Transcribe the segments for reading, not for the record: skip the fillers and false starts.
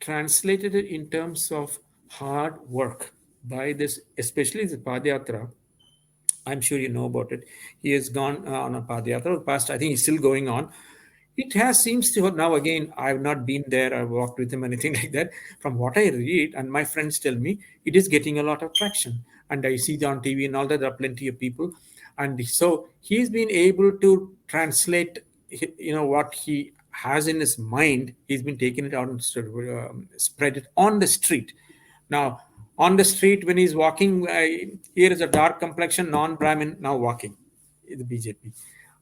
translated it in terms of hard work by this, especially the Padayatra. I'm sure you know about it. He has gone on a Padayatra. Past, I think he's still going on. It has seems to have now again. I've not been there. I've walked with him, anything like that. From what I read, and my friends tell me, it is getting a lot of traction. And I see it on TV and all that. There are plenty of people, and so he's been able to translate, what he has in his mind. He's been taking it out and spread it on the street. Now, on the street, when he's walking, here is a dark complexion non-Brahmin now walking, the BJP.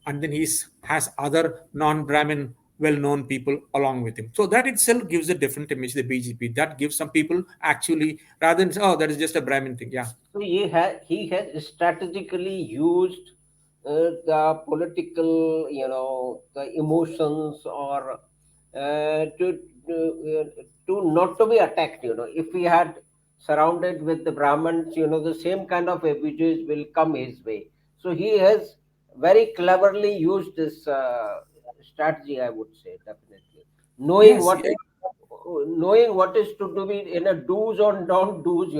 And then he has other non-Brahmin well-known people along with him. So that itself gives a different image, the BJP. That gives some people actually, rather than, oh, that is just a Brahmin thing. Yeah. So he has strategically used the political, the emotions, or to not to be attacked. If he had surrounded with the Brahmins, the same kind of abuses will come his way. So he has very cleverly used this strategy, I would say, definitely, knowing Yes. what knowing what is to do be in a do's or don't do's,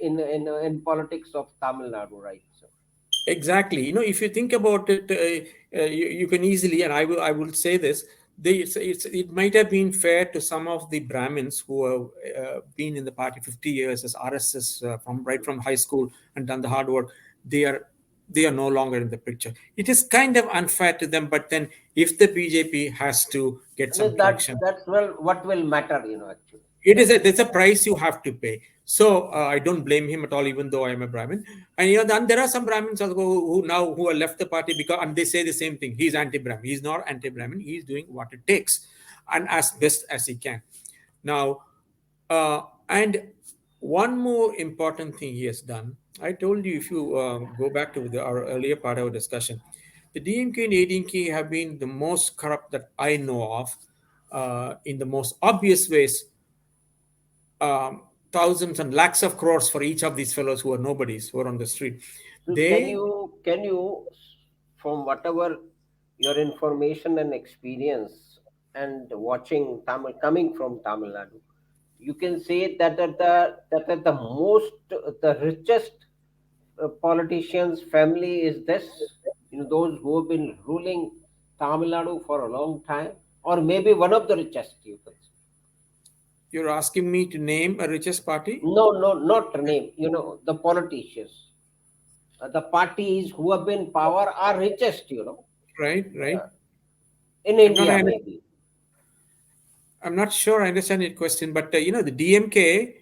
in politics of Tamil Nadu, right? So Exactly. If you think about it, you can easily, and I will say this, it might have been fair to some of the Brahmins who have been in the party 50 years as RSS from right from high school and done the hard work. They are they are no longer in the picture. It is kind of unfair to them, but then if the BJP has to get I mean, some traction, that's well what will matter, actually, it is there's a definitely. price you have to pay. So I don't blame him at all, even though I am a Brahmin. And then there are some Brahmins also who have left the party because, and they say the same thing. He's anti-Brahmin. He's not anti-Brahmin. He's doing what it takes, and as best as he can. Now, and one more important thing he has done. I told you, if you go back to our earlier part of our discussion, the DMK and ADMK have been the most corrupt that I know of, in the most obvious ways. Thousands and lakhs of crores for each of these fellows who are nobodies, who are on the street. So They, can you, from whatever your information and experience and watching Tamil, coming from Tamil Nadu, you can say that the most, the richest politicians family is this, those who have been ruling Tamil Nadu for a long time, or maybe one of the richest, you can say. you're asking me to name a richest party, No, no, not name. The politicians, the parties who have been in power are richest. right? Right. In I'm not. India, maybe. I'm not sure I understand your question, but the DMK,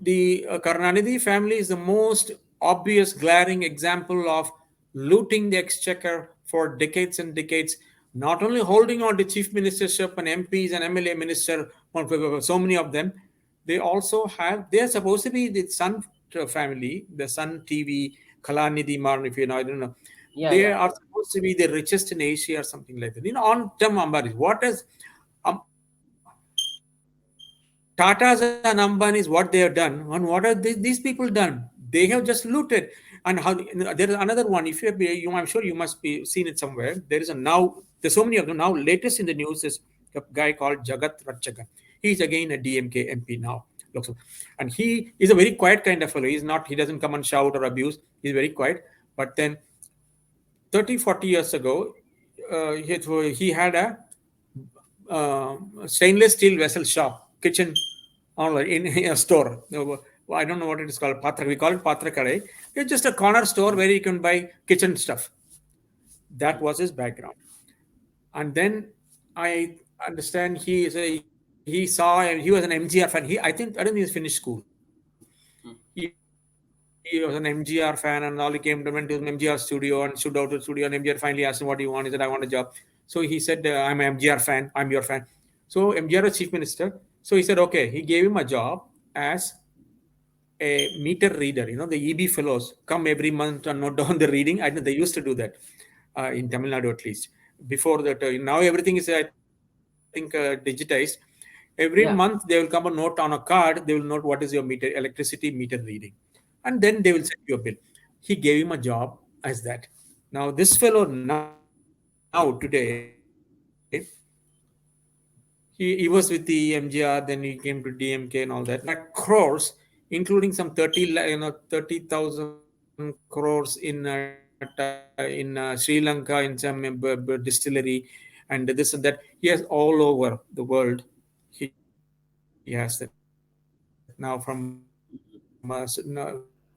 the Karunanidhi family is the most obvious, glaring example of looting the exchequer for decades and decades. Not only holding on to chief ministership and MPs and MLA minister, so many of them, they also have. They are supposed to be the Sun family, the Sun TV, Kalanidhi Maran, if you know, I don't know. Yeah, They yeah. are supposed to be the richest in Asia or something like that. On term Ambanis, what is um, Tata's and Ambani's, what they have done, and what are these people done? They have just looted. And how there is another one. If I'm sure you must be seen it somewhere. There is a now. There's so many of them now. Latest in the news is a guy called Jagat Ratchagan. He's again a DMK MP now. And he is a very quiet kind of fellow. He's not. He doesn't come and shout or abuse. He's very quiet. But then 30, 40 years ago, he had a stainless steel vessel shop, kitchen, online in a store. I don't know what it is called. Patra. We call it Patra Kadai. It's just a corner store where you can buy kitchen stuff. That was his background. And then I understand he saw, and he was an MGR fan. I don't think he's finished school. He was an MGR fan, and all he came to went to an MGR studio and stood out to the studio. And MGR finally asked him, "What do you want?" He said, "I want a job." So he said, "I'm an MGR fan. I'm your fan." So MGR was chief minister. So he said, "Okay." He gave him a job as a meter reader. The EB fellows come every month and note down the reading. I know they used to do that in Tamil Nadu at least. Before that, now everything is, I think, digitized. Every month they will Yeah. come a note on a card. They will note what is your meter, electricity meter reading, and then they will send you a bill. He gave him a job as that. Now this fellow now today, he is he was with the MGR, then he came to DMK and all that. Crores, including some 30,000 crores in Sri Lanka in some distillery, and this and that. He has all over the world. He has that now from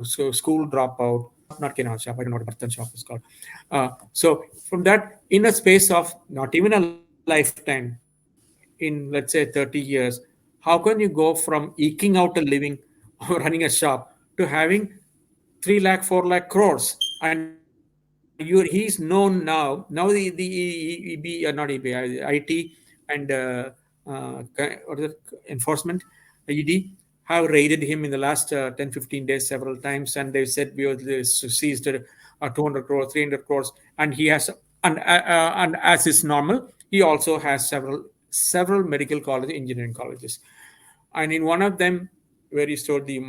school dropout. Not Kenna shop. I don't know what a Bartan shop is called. So from that, in a space of not even a lifetime, in let's say 30 years, how can you go from eking out a living or running a shop to having 3 lakh, 4 lakh crores? And he's known now. Now the EB, not EB, IT and enforcement, ED, have raided him in the last 10, 15 days several times, and they said we seized 200 crores, 300 crores, and he has, and as is normal, he also has several medical colleges, engineering colleges, and in one of them, where he stored the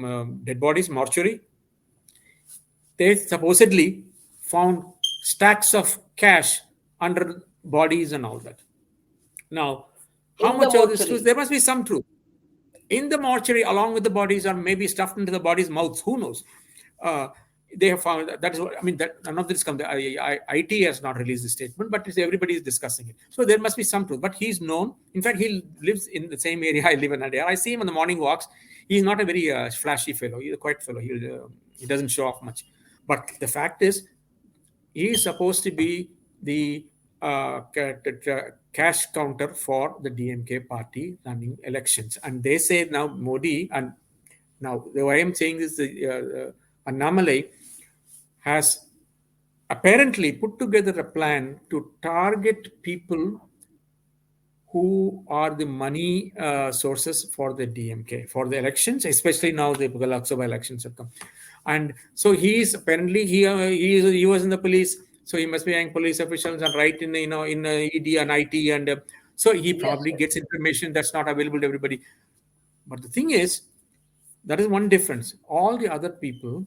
dead bodies, mortuary, they supposedly found stacks of cash under bodies and all that. Now, how In the much of this truth? mortuary. There must be some truth in the mortuary, along with the bodies, or maybe stuffed into the bodies' mouths. Who knows? Uh, they have found that is what I mean. That none of this comes. IT has not released the statement, but everybody is discussing it. So there must be some truth. But he's known. In fact, he lives in the same area I live in. I see him on the morning walks. He's not a very flashy fellow. He's a quiet fellow. He doesn't show off much. But the fact is, he is supposed to be the cash counter for the DMK party running elections. And they say now Modi, and now why I'm saying this, Annamalai has apparently put together a plan to target people who are the money sources for the DMK for the elections, especially now the Lok Sabha elections have come, and so he's apparently he was in the police, so he must be having police officials and right in in ED and IT, and so he Yes, probably yes. gets information that's not available to everybody. But the thing is, that is one difference. All the other people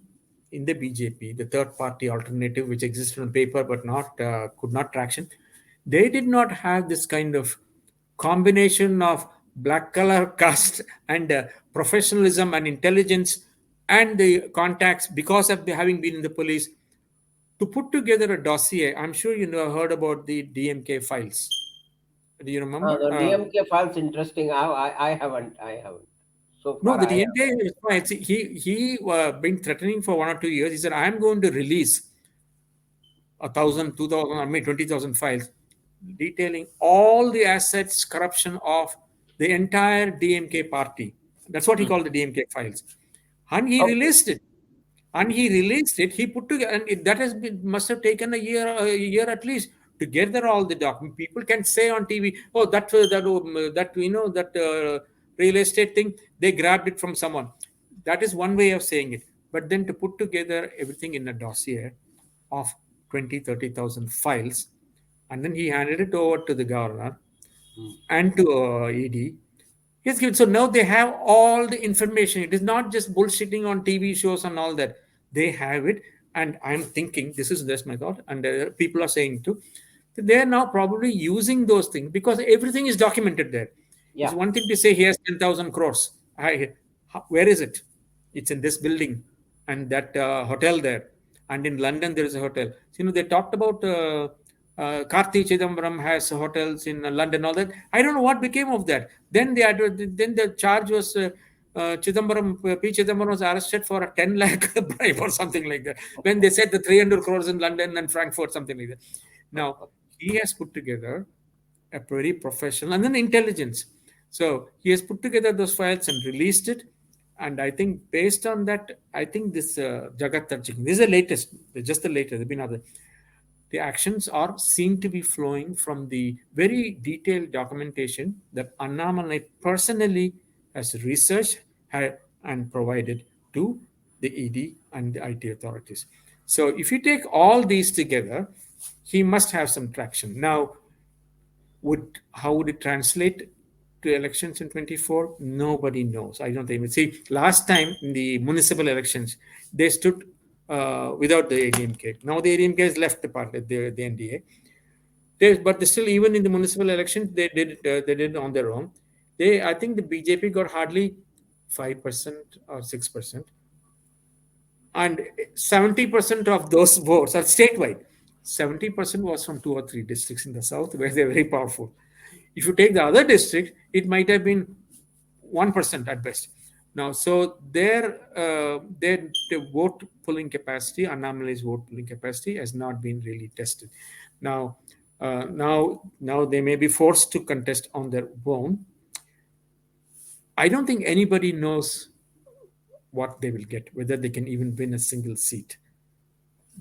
in the BJP, the third party alternative, which existed on paper but not could not traction, they did not have this kind of combination of black color caste and professionalism and intelligence and the contacts because of having been in the police to put together a dossier. I'm sure you know heard about the DMK files. Do you remember? The DMK files interesting. I haven't. I haven't. So No, far, the I DMK haven't. is fine. See, he been threatening for 1 or 2 years. He said, "I'm going to release 1,000, 2,000, I mean 20,000 files detailing all the assets corruption of the entire DMK party." That's what he called the DMK files, and he Okay. released it. And he released it. He put together, and that has been must have taken a year at least to gather all the documents. People can say on TV, "Oh, that real estate thing, they grabbed it from someone." That is one way of saying it. But then to put together everything in a dossier of 20, 30,000 files, and then he handed it over to the governor Hmm. and to ED. Yes, good. So now they have all the information. It is not just bullshitting on TV shows and all that. They have it. And I'm thinking, this is just my thought, and people are saying too, that they are now probably using those things because everything is documented there. It's Yeah. one thing to say he has 10,000 crores. Where is it? It's in this building and that hotel there. And in London, there is a hotel. So, they talked about Karthi Chidambaram has hotels in London, all that. I don't know what became of that. Then the charge was P. Chidambaram was arrested for a 10 lakh bribe or something like that. When they said the 300 crores in London and Frankfurt, something like that. Now, he has put together a very professional and then intelligence. So he has put together those files and released it. And I think based on that, I think this Jagat Tarjik, this is the latest, just the latest. There've been other. The actions are seen to be flowing from the very detailed documentation that Annamalai personally has researched and provided to the ED and the IT authorities. So if you take all these together, he must have some traction. Now, how would it translate to elections in 24? Nobody knows. I don't think. See, last time in the municipal elections, they stood without the ADMK. Now the ADMK has left the party, the NDA. But they still, even in the municipal elections, they did it on their own. I think the BJP got hardly 5% or 6%, and 70% of those votes are statewide. 70% was from two or three districts in the south where they're very powerful. If you take the other district, it might have been 1% at best. Now, so their vote pulling capacity, Annamalai's vote pulling capacity, has not been really tested. Now, now they may be forced to contest on their own. I don't think anybody knows what they will get, whether they can even win a single seat.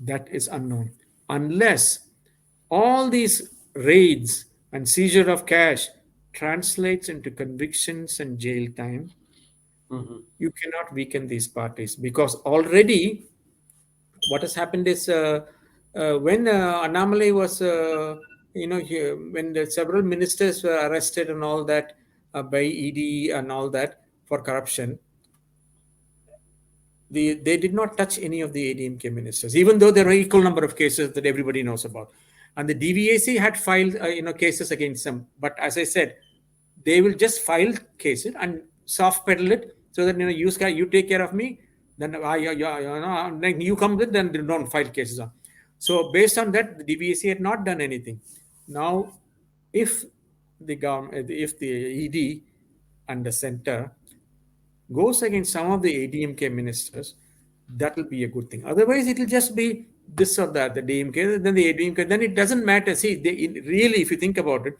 That is unknown. Unless all these raids and seizure of cash translates into convictions and jail time, Mhm. you cannot weaken these parties, because already what has happened is, when Annamalai was, when the several ministers were arrested and all that, by ED and all that, for corruption, they did not touch any of the ADMK ministers, even though there are equal number of cases that everybody knows about. And the DVAC had filed, cases against them. But as I said, they will just file cases and soft pedal it, so that, you take care of me, then then you come with, then they don't file cases on. So based on that, the DVAC had not done anything. Now, if the government, if the ED and the center goes against some of the ADMK ministers, that will be a good thing. Otherwise, it will just be this or that, the DMK, then the ADMK, then it doesn't matter. See, really, if you think about it,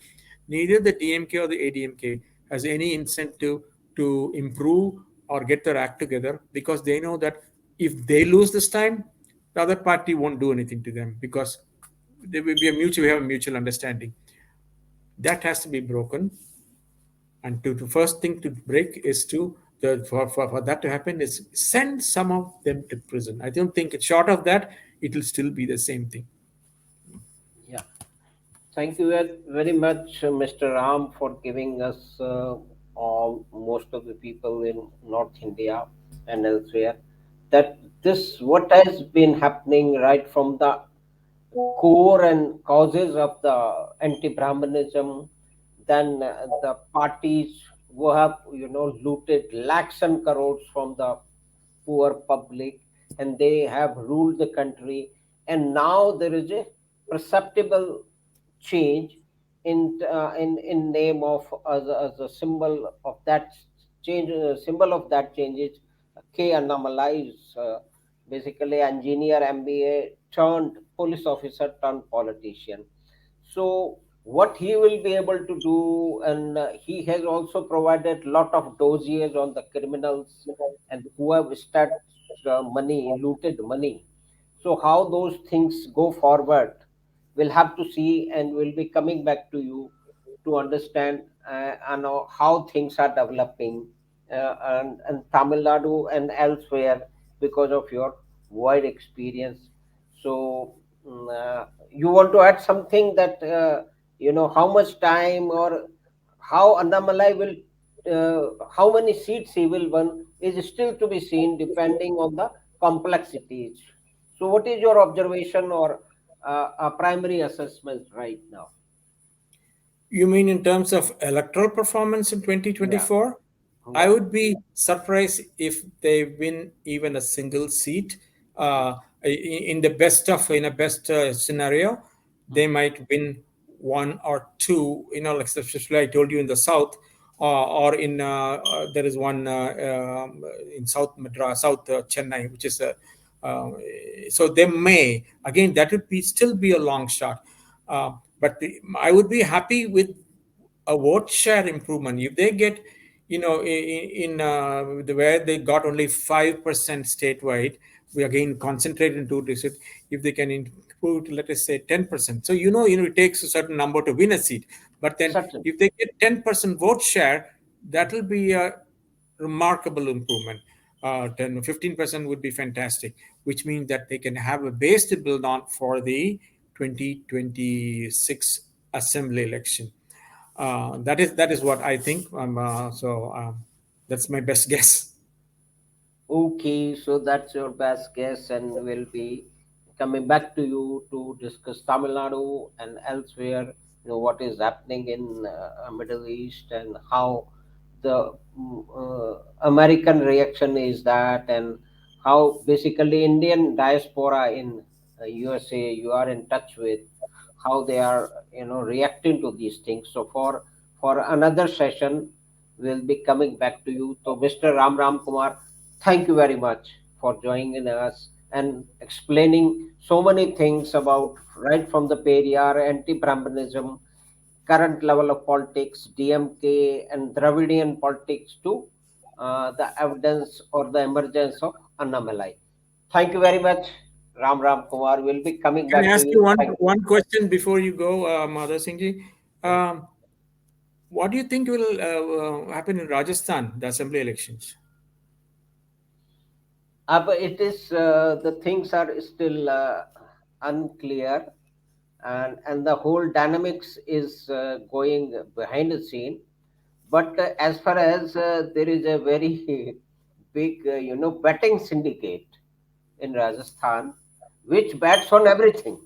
neither the DMK or the ADMK has any incentive to improve or get their act together, because they know that if they lose this time, the other party won't do anything to them, because there will be we have a mutual understanding. That has to be broken. And to first thing to break is to for that to happen is send some of them to prison. I don't think, short of that, it will still be the same thing. Yeah. Thank you very much, Mr. Ram, for giving us all most of the people in North India and elsewhere that this what has been happening right from the core and causes of the anti-Brahmanism, then the parties who have looted lakhs and crores from the poor public, and they have ruled the country, and now there is a perceptible change in name of as a symbol of that change. Symbol of that change is K. Annamalai is basically engineer MBA turned police officer turned politician. So what he will be able to do, and he has also provided lot of dossiers on the criminals and who have stat money, looted money. So how those things go forward, we'll have to see, and we'll be coming back to you to understand how things are developing and Tamil Nadu and elsewhere because of your wide experience. So, you want to add something that how much time or how Annamalai will, how many seats he will win is still to be seen depending on the complexities. So, what is your observation or a primary assessment right now? You mean in terms of electoral performance in Yeah, 2024? I yeah, would be surprised if they win even a single seat. In the best of in a best scenario, they might win one or two. Like especially I told you in the south, or in there is one in South Madras, South Chennai, which is a. Uh, so they may, again, that would be still be a long shot. But I would be happy with a vote share improvement if they get, where they got only 5% statewide. We again concentrate in two districts. If they can improve to, let us say, 10%, so it takes a certain number to win a seat. But then certain. if they get 10% vote share, that will be a remarkable improvement. 10 15% would be fantastic, which means that they can have a base to build on for the 2026 assembly election. That is what I think. That's my best guess. Okay, so that's your best guess, and will be coming back to you to discuss Tamil Nadu and elsewhere, what is happening in Middle East and how the American reaction is that, and how basically Indian diaspora in USA you are in touch with, how they are reacting to these things. So for another session, we'll be coming back to you. So Mr. Ram Kumar, thank you very much for joining us and explaining so many things about right from the Periyar, anti-Brahmanism, current level of politics, DMK and Dravidian politics to the evidence or the emergence of Annamalai. Thank you very much, Ram Kumar. We'll be coming Can I back to ask you you. one Thank you. one question before you go, Madhav Singh ji? Um, what do you think will happen in Rajasthan, the assembly elections? But it is the things are still unclear, and the whole dynamics is going behind the scene. But as far as there is a very big, betting syndicate in Rajasthan, which bets on everything,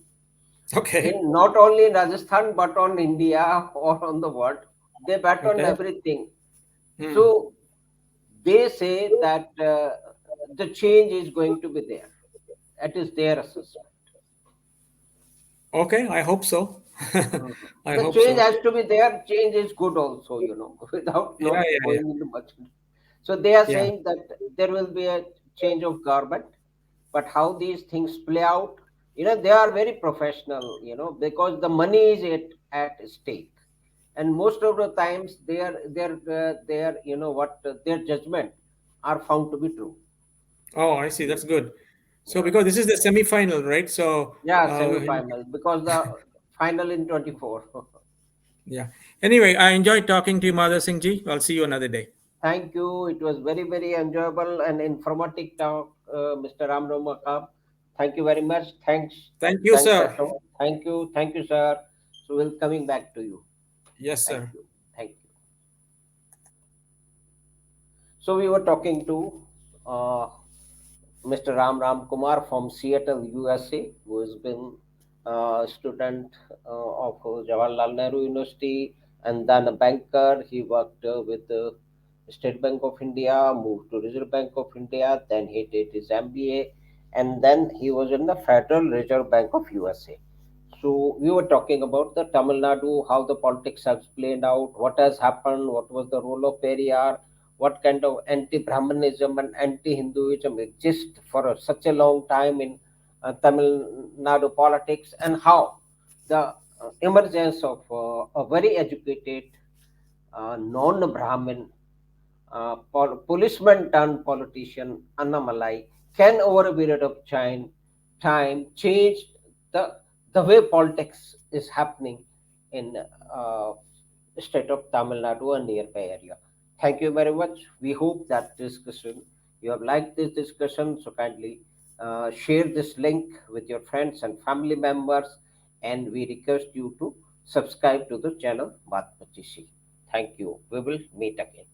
Okay. in not only in Rajasthan but on India or on the world. They bet on Okay. everything. Hmm. So they say that the change is going to be there. That is their assessment. Okay. I hope so. Mhm. I The hope change so. has to be there. Change is good also, without Yeah. not Yeah. Yeah. going into much. So they are Yeah. saying that there will be a change of government, but how these things play out, they are very professional, because the money is at stake, and most of the times their their judgment are found to be true. Oh, I see. That's good. So Yeah, because this is the semi-final, right? So yeah, uh, semi-final because the final in 24. yeah. Anyway, I enjoyed talking to you, Madhav Singh ji. I'll see you another day. Thank you. It was very, very enjoyable and informative talk, Mr. Ram Ramkumar. Thank you very much. Thanks. Thank you, Thanks, sir. Ashok. Thank you. Thank you, sir. So we'll coming back to you. Yes, Thank sir. you. Thank you. So we were talking to uh, Mr. Ram Ramkumar from Seattle, USA, who has been a student of Jawaharlal Nehru University and then a banker. He worked with the State Bank of India, moved to Reserve Bank of India, then he did his MBA, and then he was in the Federal Reserve Bank of USA. So we were talking about the Tamil Nadu, how the politics has played out, what has happened, what was the role of Periyar, what kind of anti-Brahmanism and anti-Hinduism exist for such a long time in Tamil Nadu politics, and how the emergence of a very educated non-Brahmin policeman turned politician Annamalai can over a period of time change the the way politics is happening in uh, state of Tamil Nadu and nearby area. Thank you very much. We hope that discussion you have liked this discussion. So kindly share this link with your friends and family members, and we request you to subscribe to the channel Baat Pachishi. Thank you. We will meet again.